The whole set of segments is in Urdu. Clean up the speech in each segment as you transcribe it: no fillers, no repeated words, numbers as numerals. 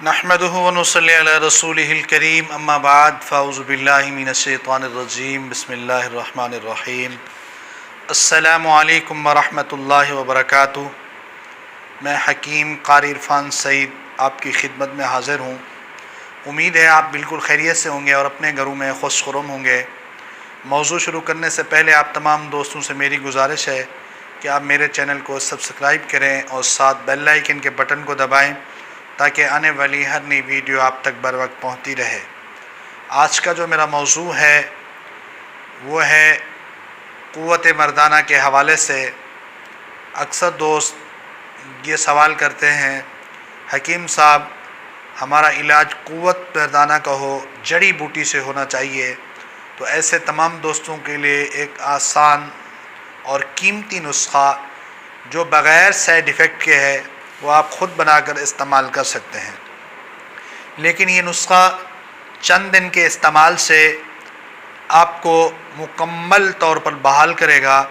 نحمدہ و نصلی علی رسولہ الکریم اما بعد فاعوذ باللہ من الشیطان الرجیم بسم اللہ الرحمن الرحیم السلام علیکم ورحمۃ اللہ وبرکاتہ۔ میں حکیم قاری عرفان سعید آپ کی خدمت میں حاضر ہوں۔ امید ہے آپ بالکل خیریت سے ہوں گے اور اپنے گھروں میں خوش خرم ہوں گے۔ موضوع شروع کرنے سے پہلے آپ تمام دوستوں سے میری گزارش ہے کہ آپ میرے چینل کو سبسکرائب کریں اور ساتھ بیل آئیکن کے بٹن کو دبائیں تاکہ آنے والی ہر نئی ویڈیو آپ تک بر وقت پہنچتی رہے۔ آج کا جو میرا موضوع ہے وہ ہے قوت مردانہ کے حوالے سے۔ اکثر دوست یہ سوال کرتے ہیں حکیم صاحب ہمارا علاج قوت مردانہ کا ہو، جڑی بوٹی سے ہونا چاہیے، تو ایسے تمام دوستوں کے لیے ایک آسان اور قیمتی نسخہ جو بغیر سائیڈ ایفیکٹ کے ہے وہ آپ خود بنا کر استعمال کر سکتے ہیں، لیکن یہ نسخہ چند دن کے استعمال سے آپ کو مکمل طور پر بحال کرے گا۔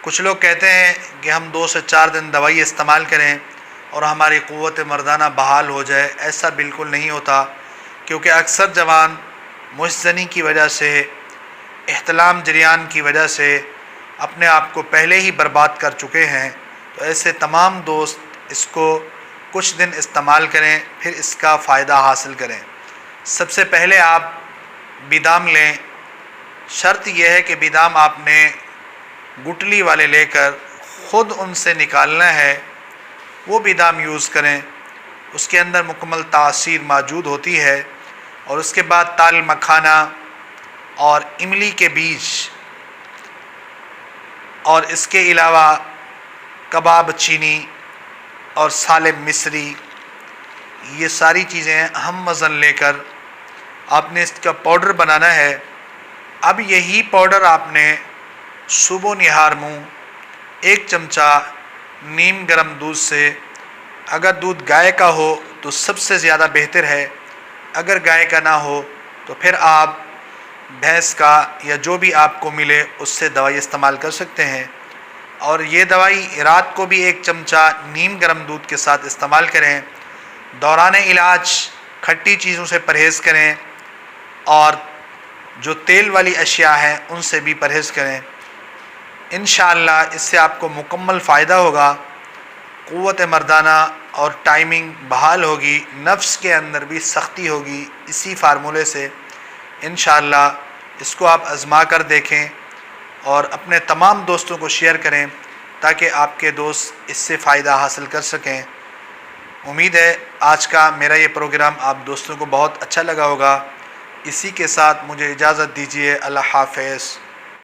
کچھ لوگ کہتے ہیں کہ ہم 2 سے 4 دن دوائی استعمال کریں اور ہماری قوت مردانہ بحال ہو جائے۔ ایسا بالکل نہیں ہوتا، کیونکہ اکثر جوان مشزنی کی وجہ سے، احتلام جریان کی وجہ سے اپنے آپ کو پہلے ہی برباد کر چکے ہیں۔ تو ایسے تمام دوست اس کو کچھ دن استعمال کریں، پھر اس کا فائدہ حاصل کریں۔ سب سے پہلے آپ بادام لیں۔ شرط یہ ہے کہ بادام آپ نے گٹلی والے لے کر خود ان سے نکالنا ہے، وہ بادام یوز کریں، اس کے اندر مکمل تاثیر موجود ہوتی ہے۔ اور اس کے بعد تال مکھانا اور املی کے بیج اور اس کے علاوہ کباب چینی اور سالم مصری، یہ ساری چیزیں ہم وزن لے کر آپ نے اس کا پاؤڈر بنانا ہے۔ اب یہی پاؤڈر آپ نے صبح و نہار منہ 1 چمچہ نیم گرم دودھ سے، اگر دودھ گائے کا ہو تو سب سے زیادہ بہتر ہے، اگر گائے کا نہ ہو تو پھر آپ بھینس کا یا جو بھی آپ کو ملے اس سے دوائی استعمال کر سکتے ہیں۔ اور یہ دوائی رات کو بھی 1 چمچہ نیم گرم دودھ کے ساتھ استعمال کریں۔ دوران علاج کھٹی چیزوں سے پرہیز کریں اور جو تیل والی اشیاء ہیں ان سے بھی پرہیز کریں۔ انشاءاللہ اس سے آپ کو مکمل فائدہ ہوگا، قوت مردانہ اور ٹائمنگ بحال ہوگی، نفس کے اندر بھی سختی ہوگی اسی فارمولے سے۔ انشاءاللہ اس کو آپ آزما کر دیکھیں اور اپنے تمام دوستوں کو شیئر کریں تاکہ آپ کے دوست اس سے فائدہ حاصل کر سکیں۔ امید ہے آج کا میرا یہ پروگرام آپ دوستوں کو بہت اچھا لگا ہوگا۔ اسی کے ساتھ مجھے اجازت دیجیے، اللہ حافظ۔